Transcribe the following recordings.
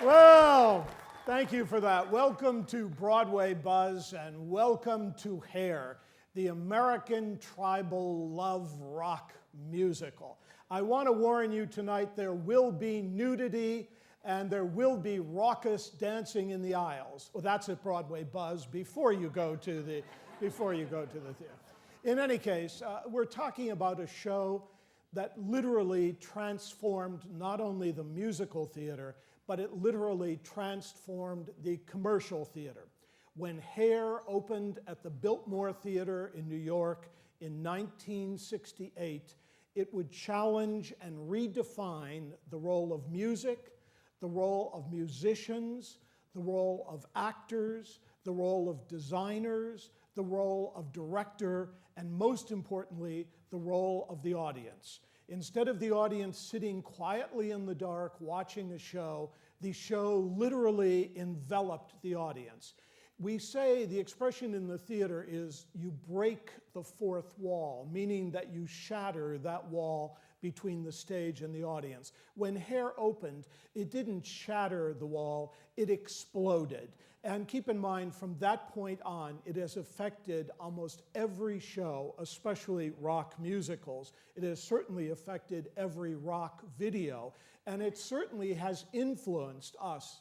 Well, thank you for that. Welcome to Broadway Buzz and welcome to Hair, the American tribal love rock musical. I want to warn you tonight there will be nudity and there will be raucous dancing in the aisles. Well, that's at Broadway Buzz before you go to the theater. In any case, we're talking about a show that literally transformed not only the musical theater, but it literally transformed the commercial theater. When Hair opened at the Biltmore Theater in New York in 1968, it would challenge and redefine the role of music, the role of musicians, the role of actors, the role of designers, the role of director, and most importantly, the role of the audience. Instead of the audience sitting quietly in the dark watching a show, the show literally enveloped the audience. We say the expression in the theater is you break the fourth wall, meaning that you shatter that wall between the stage and the audience. When Hair opened, it didn't shatter the wall, it exploded. And keep in mind, from that point on, it has affected almost every show, especially rock musicals. It has certainly affected every rock video, and it certainly has influenced us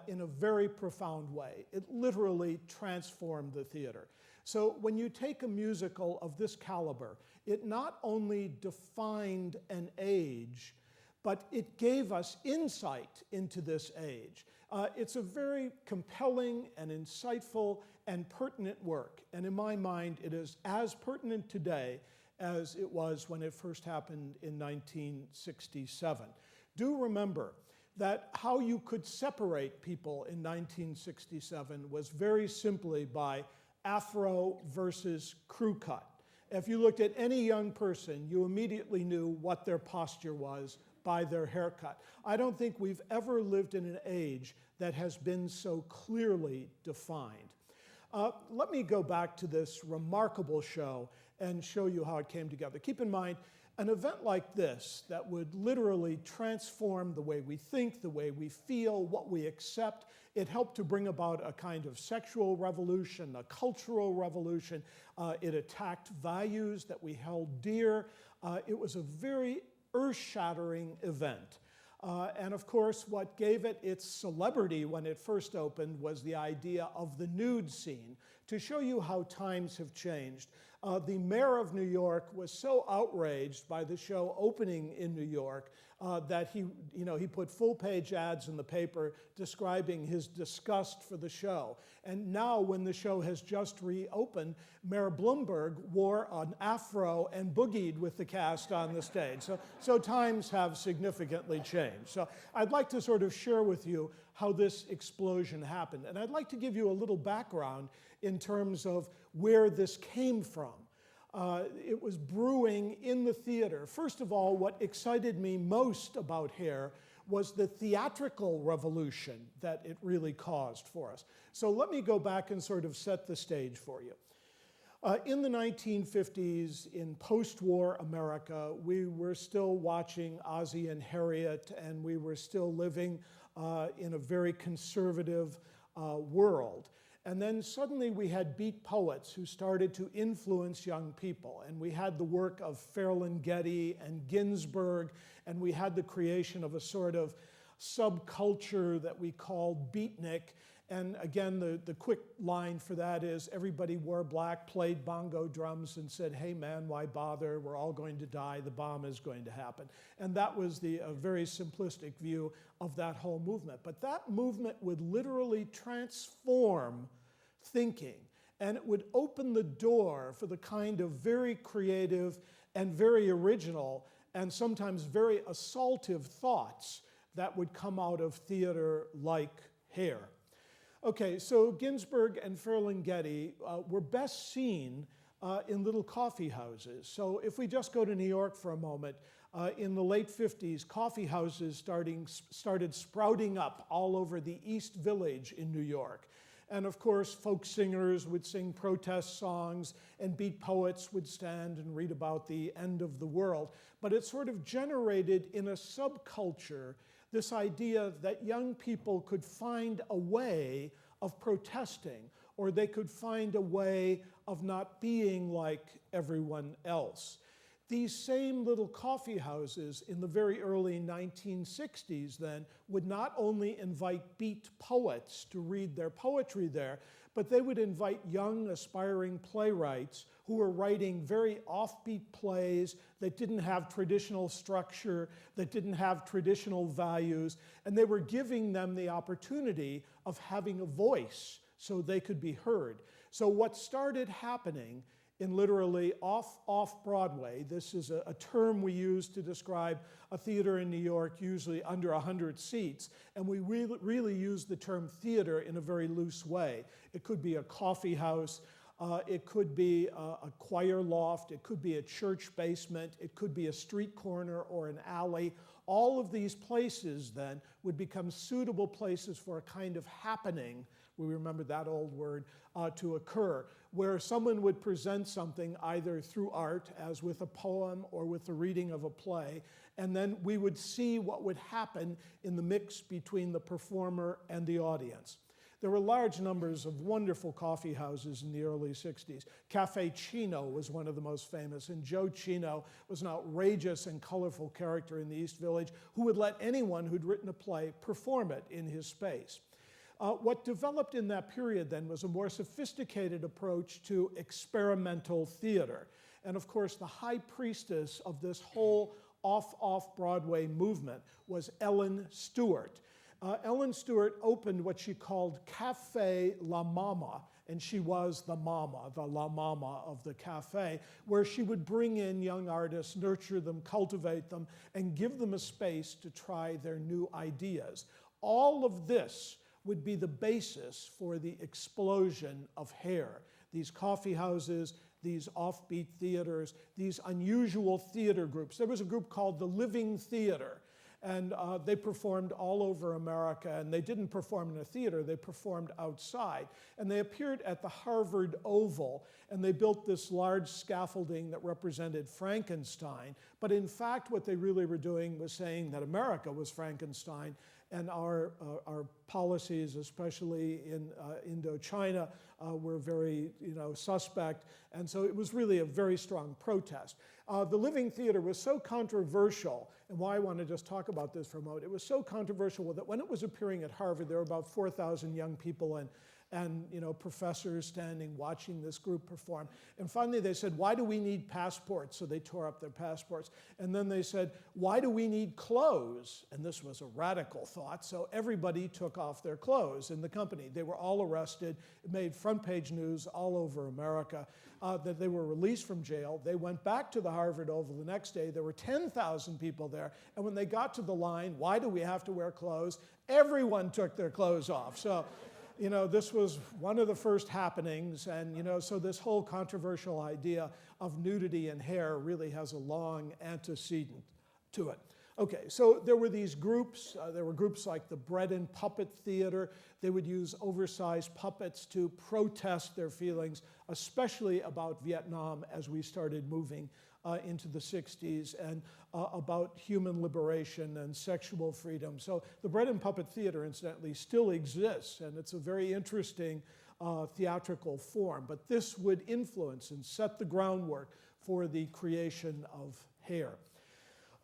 in a very profound way. It literally transformed the theater. So when you take a musical of this caliber, it not only defined an age, but it gave us insight into this age. It's a very compelling and insightful and pertinent work. And in my mind, it is as pertinent today as it was when it first happened in 1967. Do remember that how you could separate people in 1967 was very simply by afro versus crew cut. If you looked at any young person, you immediately knew what their posture was by their haircut. I don't think we've ever lived in an age that has been so clearly defined. Let me go back to this remarkable show and show you how it came together. Keep in mind, an event like this that would literally transform the way we think, the way we feel, what we accept, it helped to bring about a kind of sexual revolution, a cultural revolution. It attacked values that we held dear. It was a very earth-shattering event. And of course, what gave it its celebrity when it first opened was the idea of the nude scene. To show you how times have changed, the mayor of New York was so outraged by the show opening in New York that he put full-page ads in the paper describing his disgust for the show. And now, when the show has just reopened, Mayor Bloomberg wore an afro and boogied with the cast on the stage. So times have significantly changed. So I'd like to sort of share with you how this explosion happened. And I'd like to give you a little background in terms of where this came from. It was brewing in the theater. First of all, what excited me most about Hair was the theatrical revolution that it really caused for us. So let me go back and sort of set the stage for you. In the 1950s, in post-war America, we were still watching Ozzie and Harriet, and we were still living in a very conservative world. And then suddenly we had beat poets who started to influence young people. And we had the work of Ferlinghetti and Ginsberg, and we had the creation of a sort of subculture that we called beatnik. And again, the quick line for that is everybody wore black, played bongo drums, and said, hey man, why bother? We're all going to die. The bomb is going to happen. And that was the very simplistic view of that whole movement. But that movement would literally transform thinking, and it would open the door for the kind of very creative and very original and sometimes very assaultive thoughts that would come out of theater like Hair. Okay, so Ginsberg and Ferlinghetti were best seen in little coffee houses. So if we just go to New York for a moment, in the late 50s, coffee houses started sprouting up all over the East Village in New York. And of course, folk singers would sing protest songs, and beat poets would stand and read about the end of the world. But it sort of generated in a subculture this idea that young people could find a way of protesting, or they could find a way of not being like everyone else. These same little coffee houses in the very early 1960s then would not only invite beat poets to read their poetry there, but they would invite young aspiring playwrights who were writing very offbeat plays that didn't have traditional structure, that didn't have traditional values, and they were giving them the opportunity of having a voice so they could be heard. So what started happening in literally off-Broadway, this is a term we use to describe a theater in New York, usually under 100 seats, and we really use the term theater in a very loose way. It could be a coffee house, it could be a choir loft, it could be a church basement, it could be a street corner or an alley. All of these places then would become suitable places for a kind of happening, we remember that old word, to occur, where someone would present something either through art, as with a poem or with the reading of a play, and then we would see what would happen in the mix between the performer and the audience. There were large numbers of wonderful coffee houses in the early 60s. Cafe Chino was one of the most famous, and Joe Chino was an outrageous and colorful character in the East Village who would let anyone who'd written a play perform it in his space. What developed in that period then was a more sophisticated approach to experimental theater. And of course, the high priestess of this whole off-Broadway movement was Ellen Stewart. Ellen Stewart opened what she called Café La Mama, and she was the mama, the La Mama of the cafe, where she would bring in young artists, nurture them, cultivate them, and give them a space to try their new ideas. All of this would be the basis for the explosion of hair. These coffee houses, these offbeat theaters, these unusual theater groups. There was a group called the Living Theater, and they performed all over America, and they didn't perform in a theater, they performed outside. And they appeared at the Harvard Oval, and they built this large scaffolding that represented Frankenstein. But in fact, what they really were doing was saying that America was Frankenstein, and our policies, especially in Indochina, were very suspect. And so it was really a very strong protest. The Living Theater was so controversial, and why I want to just talk about this for a moment. It was so controversial that when it was appearing at Harvard, there were about 4,000 young people and professors standing watching this group perform. And finally they said, why do we need passports? So they tore up their passports. And then they said, why do we need clothes? And this was a radical thought. So everybody took off their clothes in the company. They were all arrested. It made front page news all over America that they were released from jail. They went back to the Harvard Oval the next day. There were 10,000 people there. And when they got to the line, why do we have to wear clothes? Everyone took their clothes off. So this was one of the first happenings, and so this whole controversial idea of nudity and hair really has a long antecedent to it. Okay, so there were these groups. There were groups like the Bread and Puppet Theater. They would use oversized puppets to protest their feelings, especially about Vietnam as we started moving into the 60s, and about human liberation and sexual freedom. So the Bread and Puppet Theater, incidentally, still exists, and it's a very interesting theatrical form. But this would influence and set the groundwork for the creation of hair.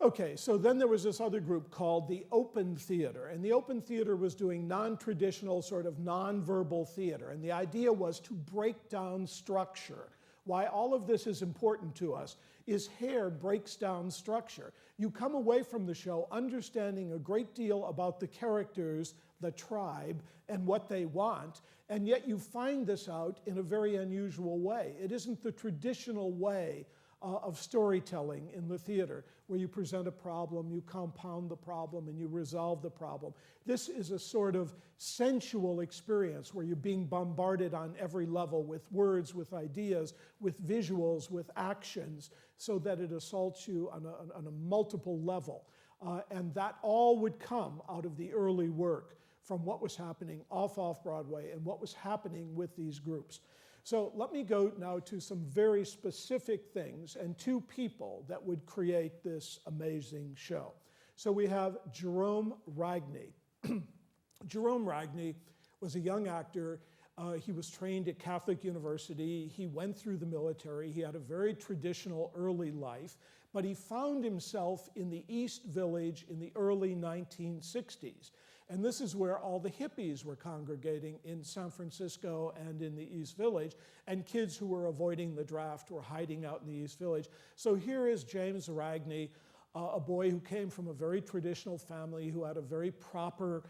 Okay, so then there was this other group called the Open Theater, and the Open Theater was doing non-traditional, sort of non-verbal theater, and the idea was to break down structure. Why all of this is important to us is hair breaks down structure. You come away from the show understanding a great deal about the characters, the tribe, and what they want, and yet you find this out in a very unusual way. It isn't the traditional way of storytelling in the theater, where you present a problem, you compound the problem, and you resolve the problem. This is a sort of sensual experience where you're being bombarded on every level with words, with ideas, with visuals, with actions, so that it assaults you on a multiple level. And that all would come out of the early work from what was happening off-Broadway and what was happening with these groups. So let me go now to some very specific things and two people that would create this amazing show. So we have Jerome Ragney. Jerome Ragney was a young actor. He was trained at Catholic University. He went through the military. He had a very traditional early life, but he found himself in the East Village in the early 1960s. And this is where all the hippies were congregating in San Francisco and in the East Village, and kids who were avoiding the draft were hiding out in the East Village. So here is James Ragney, a boy who came from a very traditional family, who had a very proper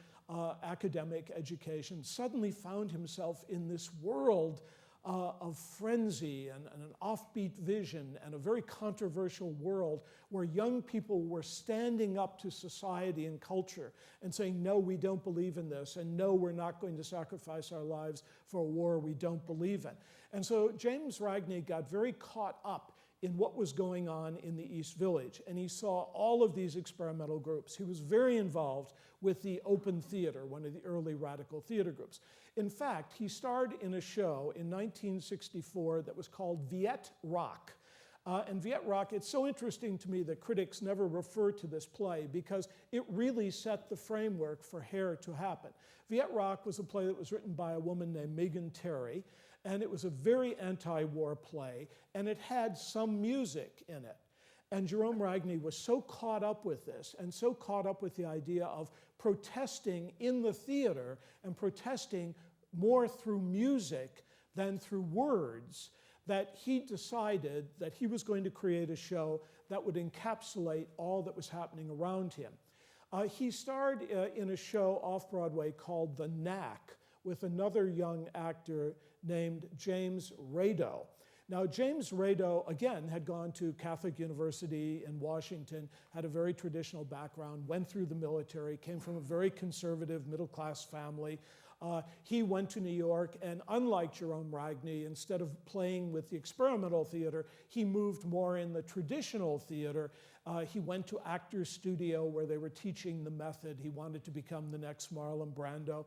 academic education, suddenly found himself in this world of frenzy and an offbeat vision and a very controversial world where young people were standing up to society and culture and saying, no, we don't believe in this, and no, we're not going to sacrifice our lives for a war we don't believe in. And so James Ragney got very caught up in what was going on in the East Village, and he saw all of these experimental groups. He was very involved with the Open Theater, one of the early radical theater groups. In fact, he starred in a show in 1964 that was called Viet Rock. And Viet Rock, it's so interesting to me that critics never refer to this play because it really set the framework for Hair to happen. Viet Rock was a play that was written by a woman named Megan Terry, and it was a very anti-war play, and it had some music in it. And Jerome Ragney was so caught up with this and so caught up with the idea of protesting in the theater and protesting more through music than through words that he decided that he was going to create a show that would encapsulate all that was happening around him. He starred in a show off-Broadway called The Knack with another young actor named James Rado. Now, James Rado, again, had gone to Catholic University in Washington, had a very traditional background, went through the military, came from a very conservative middle-class family. He went to New York, and unlike Jerome Ragney, instead of playing with the experimental theater, he moved more in the traditional theater. He went to Actors Studio where they were teaching the method. He wanted to become the next Marlon Brando.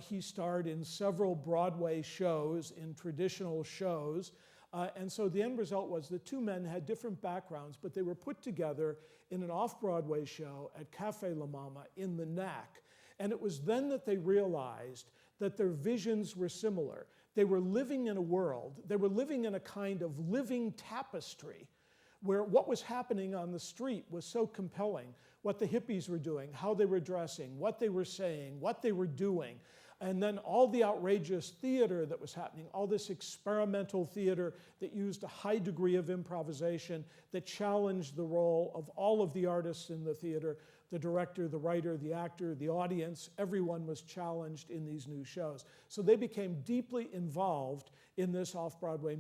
He starred in several Broadway shows, in traditional shows. And so the end result was the two men had different backgrounds, but they were put together in an off-Broadway show at Cafe La Mama in the Knack. And it was then that they realized that their visions were similar. They were living in a world, they were living in a kind of living tapestry where what was happening on the street was so compelling. What the hippies were doing, how they were dressing, what they were saying, what they were doing. And then all the outrageous theater that was happening, all this experimental theater that used a high degree of improvisation, that challenged the role of all of the artists in the theater, the director, the writer, the actor, the audience. Everyone was challenged in these new shows. So they became deeply involved in this off-Broadway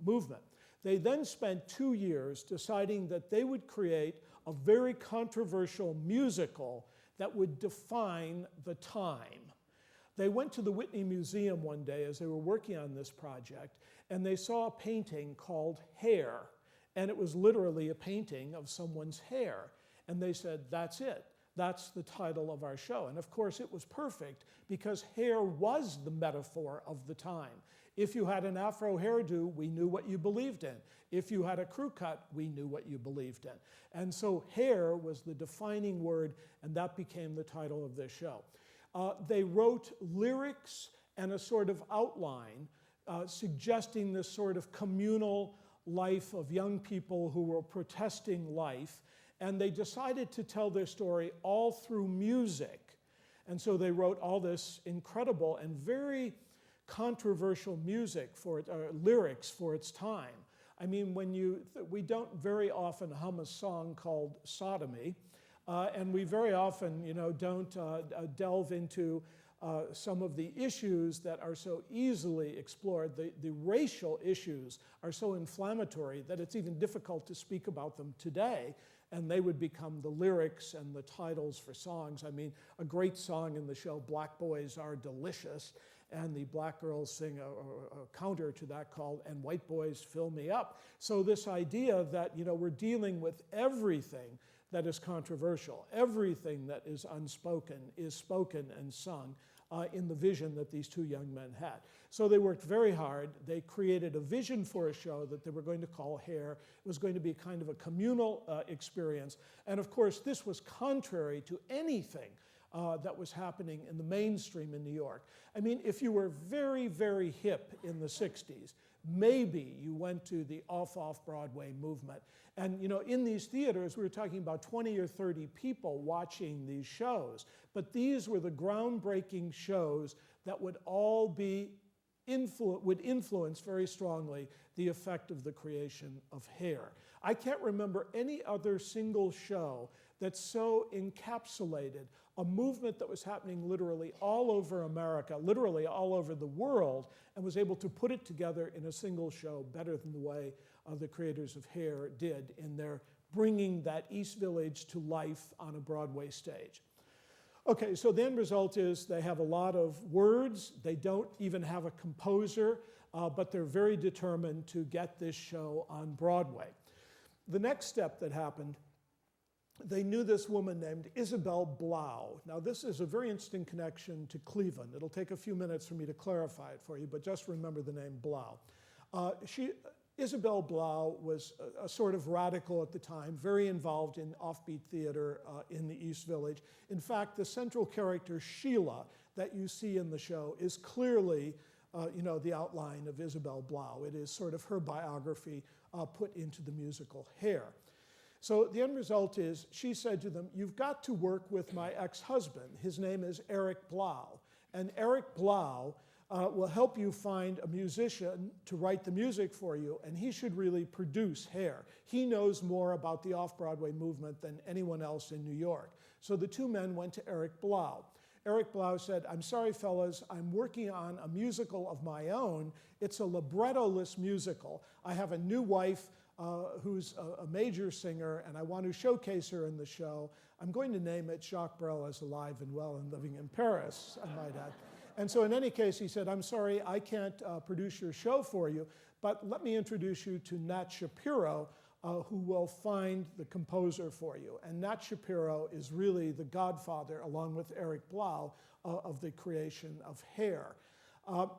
movement. They then spent 2 years deciding that they would create a very controversial musical that would define the time. They went to the Whitney Museum one day as they were working on this project, and they saw a painting called Hair, and it was literally a painting of someone's hair. And they said, that's it. That's the title of our show. And of course, it was perfect because hair was the metaphor of the time. If you had an afro hairdo, we knew what you believed in. If you had a crew cut, we knew what you believed in. And so hair was the defining word, and that became the title of this show. They wrote lyrics and a sort of outline suggesting this sort of communal life of young people who were protesting life, and they decided to tell their story all through music. And so they wrote all this incredible and very controversial music for it, lyrics for its time. I mean, we don't very often hum a song called Sodomy, and we very often, don't delve into some of the issues that are so easily explored. The racial issues are so inflammatory that it's even difficult to speak about them today, and they would become the lyrics and the titles for songs. I mean, a great song in the show, Black Boys Are Delicious, and the black girls sing a counter to that called And White Boys Fill Me Up. So this idea that, we're dealing with everything that is controversial, everything that is unspoken is spoken and sung in the vision that these two young men had. So they worked very hard. They created a vision for a show that they were going to call Hair. It was going to be kind of a communal experience. And of course, this was contrary to anything that was happening in the mainstream in New York. I mean, if you were very, very hip in the 60s, maybe you went to the off-Broadway movement. And you know, in these theaters, we were talking about 20 or 30 people watching these shows. But these were the groundbreaking shows that would all be would influence very strongly the effect of the creation of Hair. I can't remember any other single show that so encapsulated a movement that was happening literally all over America, literally all over the world, and was able to put it together in a single show better than the way the creators of Hair did in their bringing that East Village to life on a Broadway stage. Okay, so the end result is they have a lot of words. They don't even have a composer, but they're very determined to get this show on Broadway. The next step that happened, they knew this woman named Isabel Blau. Now, this is a very interesting connection to Cleveland. It'll take a few minutes for me to clarify it for you, but just remember the name Blau. Isabel Blau was a sort of radical at the time, very involved in offbeat theater in the East Village. In fact, the central character, Sheila, that you see in the show is clearly the outline of Isabel Blau. It is sort of her biography put into the musical Hair. So the end result is she said to them, "You've got to work with my ex-husband. His name is Eric Blau. And Eric Blau will help you find a musician to write the music for you, and he should really produce Hair. He knows more about the off-Broadway movement than anyone else in New York." So the two men went to Eric Blau. Eric Blau said, "I'm sorry, fellas, I'm working on a musical of my own. It's a libretto-less musical. I have a new wife who's a major singer, and I want to showcase her in the show. I'm going to name it Jacques Brel is alive and well and living in Paris, I might add." And so in any case, he said, "I'm sorry, I can't produce your show for you, but let me introduce you to Nat Shapiro, who will find the composer for you." And Nat Shapiro is really the godfather, along with Eric Blau, of the creation of Hair.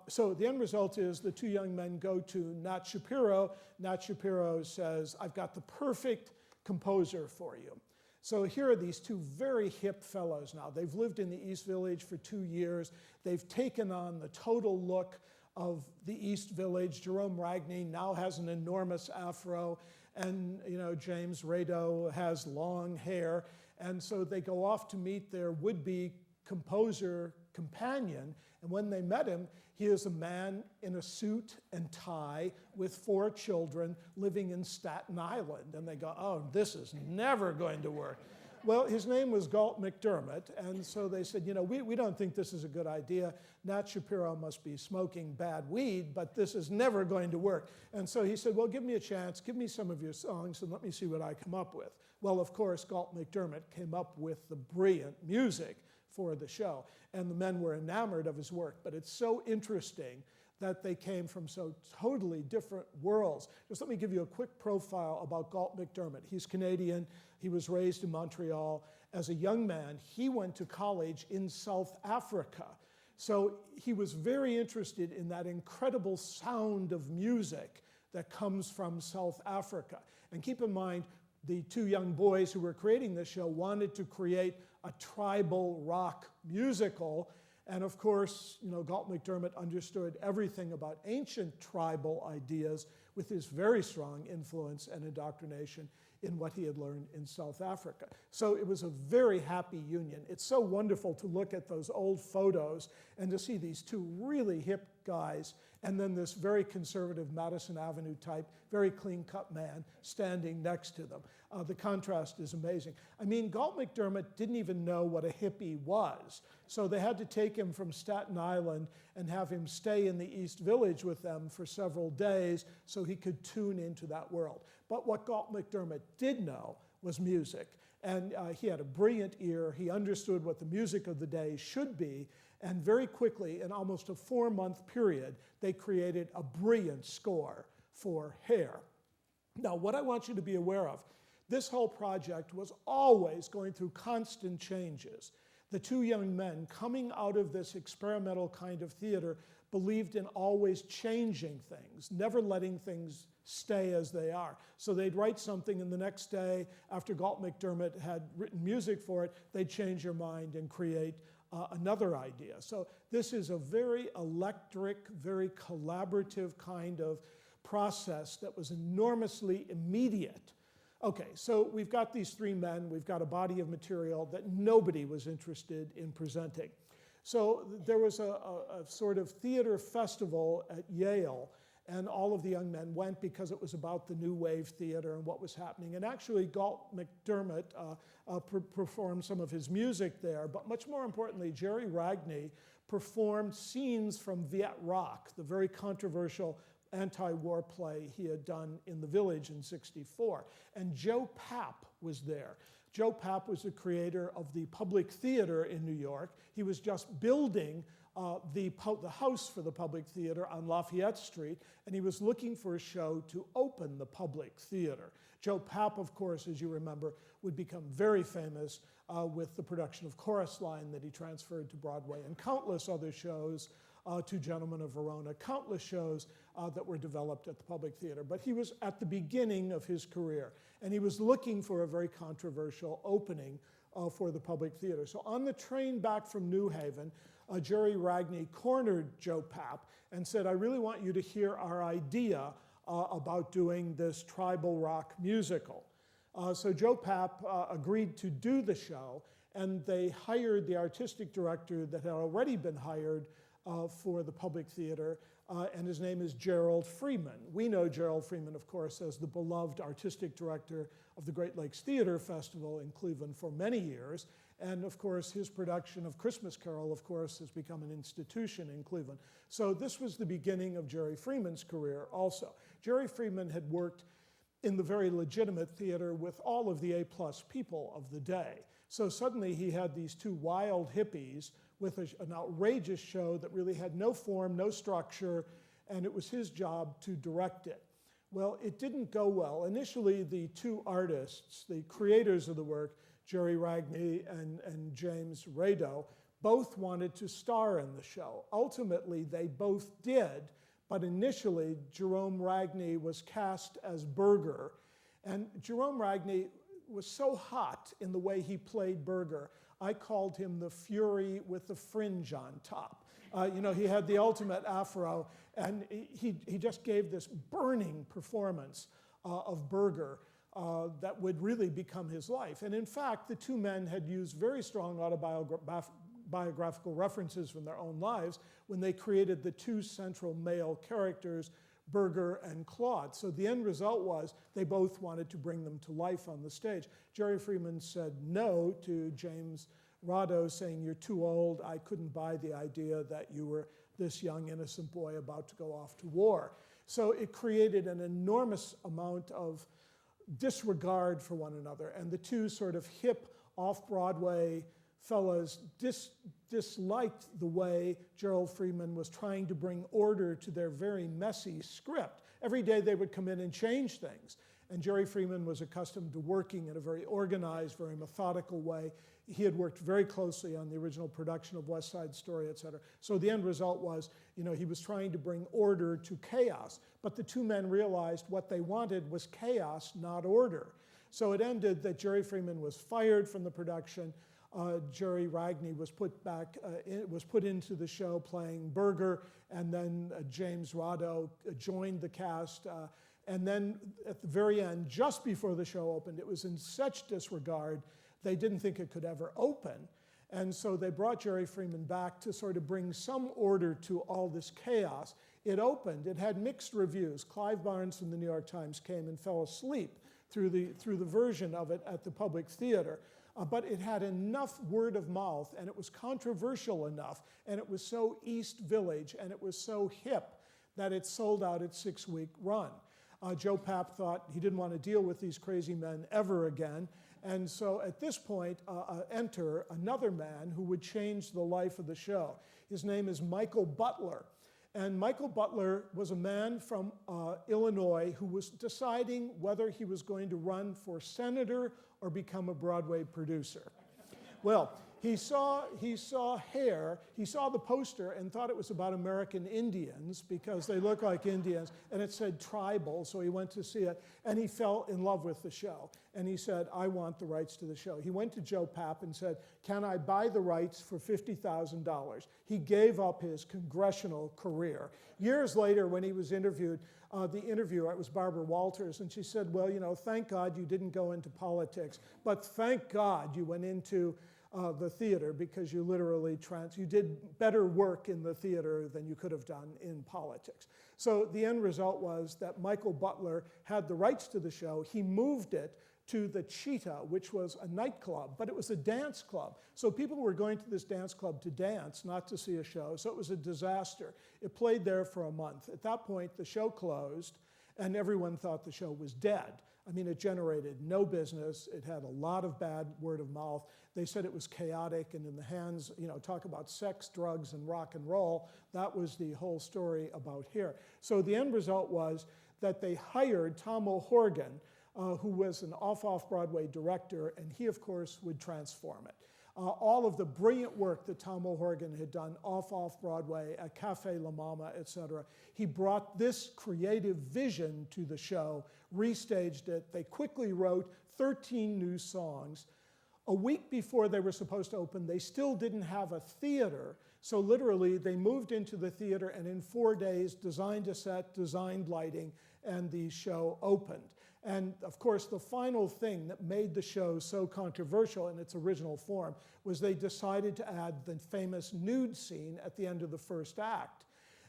So the end result is the two young men go to Nat Shapiro. Nat Shapiro says, "I've got the perfect composer for you." So here are these two very hip fellows now. They've lived in the East Village for 2 years. They've taken on the total look of the East Village. Jerome Ragney now has an enormous afro, and James Rado has long hair. And so they go off to meet their would-be composer companion, and when they met him, he is a man in a suit and tie with 4 children living in Staten Island. And they go, "Oh, this is never going to work." Well, his name was Galt McDermott, and so they said, we don't think this is a good idea. Nat Shapiro must be smoking bad weed, but this is never going to work. And so he said, "Well, give me a chance, give me some of your songs, and let me see what I come up with." Well, of course, Galt McDermott came up with the brilliant music for the show, and the men were enamored of his work. But it's so interesting that they came from so totally different worlds. Just let me give you a quick profile about Galt McDermott. He's Canadian. He was raised in Montreal. As a young man, he went to college in South Africa. So he was very interested in that incredible sound of music that comes from South Africa. And keep in mind, the two young boys who were creating this show wanted to create a tribal rock musical. And of course, Galt McDermott understood everything about ancient tribal ideas with his very strong influence and indoctrination in what he had learned in South Africa. So it was a very happy union. It's so wonderful to look at those old photos and to see these two really hip guys, and then this very conservative Madison Avenue type, very clean-cut man standing next to them. The contrast is amazing. I mean, Galt McDermott didn't even know what a hippie was, so they had to take him from Staten Island and have him stay in the East Village with them for several days so he could tune into that world. But what Galt McDermott did know was music, and he had a brilliant ear. He understood what the music of the day should be, and very quickly, in almost a 4-month period, they created a brilliant score for Hair. Now, what I want you to be aware of, this whole project was always going through constant changes. The two young men coming out of this experimental kind of theater believed in always changing things, never letting things stay as they are. So they'd write something, and the next day, after Galt McDermott had written music for it, they'd change their mind and create another idea. So this is a very electric, very collaborative kind of process that was enormously immediate. Okay, so we've got these three men, we've got a body of material that nobody was interested in presenting. So there was a sort of theater festival at Yale, and all of the young men went because it was about the new wave theater and what was happening. And actually, Galt McDermott performed some of his music there, but much more importantly, Jerry Ragney performed scenes from Viet Rock, the very controversial anti-war play he had done in the Village in '64. And Joe Papp was there. Joe Papp was the creator of the Public Theater in New York. He was just building the house for the Public Theater on Lafayette Street, and he was looking for a show to open the Public Theater. Joe Papp, of course, as you remember, would become very famous with the production of Chorus Line that he transferred to Broadway, and countless other shows, Two Gentlemen of Verona, countless shows that were developed at the Public Theater. But he was at the beginning of his career, and he was looking for a very controversial opening for the Public Theater. So on the train back from New Haven, Jerry Ragney cornered Joe Papp and said, I really want you to hear our idea about doing this tribal rock musical. So Joe Papp agreed to do the show, and they hired the artistic director that had already been hired for the Public Theater, and his name is Gerald Freeman. We know Gerald Freeman, of course, as the beloved artistic director of the Great Lakes Theater Festival in Cleveland for many years. And of course, his production of Christmas Carol, of course, has become an institution in Cleveland. So this was the beginning of Jerry Freeman's career also. Jerry Freeman had worked in the very legitimate theater with all of the A-plus people of the day. So suddenly he had these two wild hippies with an outrageous show that really had no form, no structure, and it was his job to direct it. Well, it didn't go well. Initially, the two artists, the creators of the work, Jerry Ragney and James Rado, both wanted to star in the show. Ultimately, they both did, but initially, Jerome Ragney was cast as Burger, and Jerome Ragney was so hot in the way he played Burger, I called him the Fury with the fringe on top. You know, he had the ultimate afro, and he just gave this burning performance of Burger that would really become his life. And in fact, the two men had used very strong autobiographical references from their own lives when they created the two central male characters, Burger and Claude. So the end result was they both wanted to bring them to life on the stage. Jerry Freeman said no to James Rado, saying, you're too old, I couldn't buy the idea that you were this young innocent boy about to go off to war. So it created an enormous amount of disregard for one another, and the two sort of hip, off-Broadway fellas disliked the way Gerald Freeman was trying to bring order to their very messy script. Every day they would come in and change things. And Jerry Freeman was accustomed to working in a very organized, very methodical way. He had worked very closely on the original production of West Side Story, et cetera. So the end result was, you know, he was trying to bring order to chaos. But the two men realized what they wanted was chaos, not order. So it ended that Jerry Freeman was fired from the production. Jerry Ragney was put into the show playing Burger, and then James Rado joined the cast. And then at the very end, just before the show opened, it was in such disregard, they didn't think it could ever open. And so they brought Jerry Freeman back to sort of bring some order to all this chaos. It opened. It had mixed reviews. Clive Barnes from the New York Times came and fell asleep through the version of it at the Public Theater. But it had enough word of mouth, and it was controversial enough, and it was so East Village, and it was so hip that it sold out its 6-week run. Joe Papp thought he didn't want to deal with these crazy men ever again. And so at this point, enter another man who would change the life of the show. His name is Michael Butler. And Michael Butler was a man from Illinois who was deciding whether he was going to run for senator or become a Broadway producer. Well, He saw hair, he saw the poster and thought it was about American Indians because they look like Indians, and it said tribal, so he went to see it, and he fell in love with the show. And he said, I want the rights to the show. He went to Joe Papp and said, can I buy the rights for $50,000? He gave up his congressional career. Years later, when he was interviewed, the interviewer, it was Barbara Walters, and she said, well, you know, thank God you didn't go into politics, but thank God you went into the theater, because you literally you did better work in the theater than you could have done in politics. So the end result was that Michael Butler had the rights to the show. He moved it to the Cheetah, which was a nightclub, but it was a dance club. So people were going to this dance club to dance, not to see a show, so it was a disaster. It played there for a month. At that point, the show closed, and everyone thought the show was dead. I mean, it generated no business. It had a lot of bad word of mouth. They said it was chaotic and in the hands, you know, talk about sex, drugs, and rock and roll. That was the whole story about here. So the end result was that they hired Tom O'Horgan, who was an off-Broadway director, and he, of course, would transform it. All of the brilliant work that Tom O'Horgan had done off-Broadway at Cafe La Mama, et cetera, he brought this creative vision to the show, restaged it. They quickly wrote 13 new songs. A week before they were supposed to open, they still didn't have a theater, so literally they moved into the theater and in 4 days designed a set, designed lighting, and the show opened. And of course, the final thing that made the show so controversial in its original form was they decided to add the famous nude scene at the end of the first act.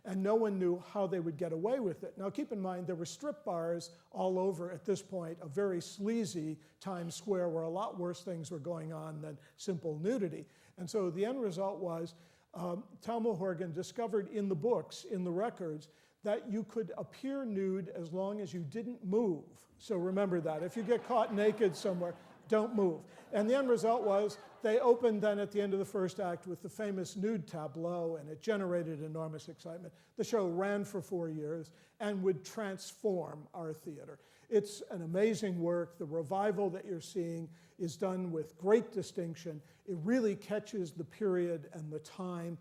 And no one knew how they would get away with it. Now keep in mind, there were strip bars all over at this point, a very sleazy Times Square where a lot worse things were going on than simple nudity. And so the end result was Tom O'Horgan discovered in the books, in the records, that you could appear nude as long as you didn't move. So remember that. If you get caught naked somewhere, don't move. And the end result was they opened then at the end of the first act with the famous nude tableau, and it generated enormous excitement. The show ran for 4 years and would transform our theater. It's an amazing work. The revival that you're seeing is done with great distinction. It really catches the period and the time.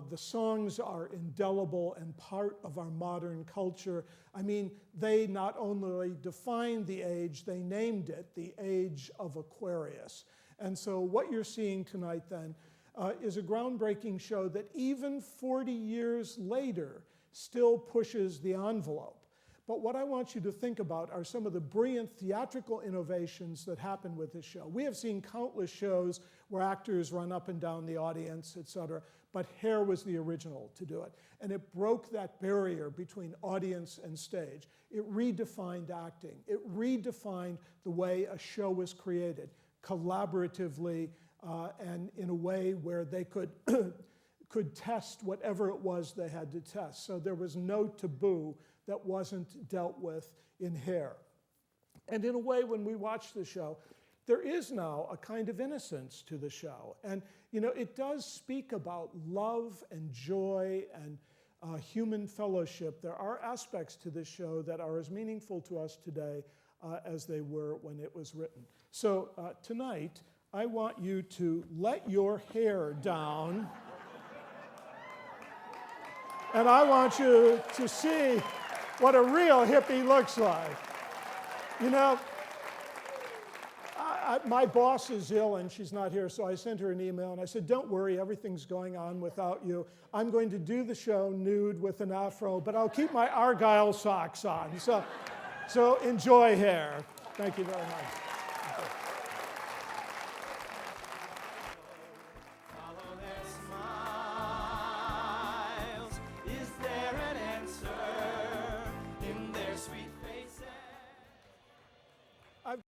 The songs are indelible and part of our modern culture. I mean, they not only defined the age, they named it the Age of Aquarius. And so what you're seeing tonight then is a groundbreaking show that even 40 years later still pushes the envelope. But what I want you to think about are some of the brilliant theatrical innovations that happen with this show. We have seen countless shows where actors run up and down the audience, et cetera, but Hair was the original to do it. And it broke that barrier between audience and stage. It redefined acting. It redefined the way a show was created, collaboratively, and in a way where they could test whatever it was they had to test. So there was no taboo that wasn't dealt with in Hair. And in a way, when we watch the show, there is now a kind of innocence to the show. And you know, it does speak about love and joy and human fellowship. There are aspects to this show that are as meaningful to us today as they were when it was written. So tonight, I want you to let your hair down. And I want you to see what a real hippie looks like. You know, my boss is ill and she's not here, so I sent her an email and I said, don't worry, everything's going on without you. I'm going to do the show nude with an afro, but I'll keep my Argyle socks on. So enjoy Hair. Thank you very much.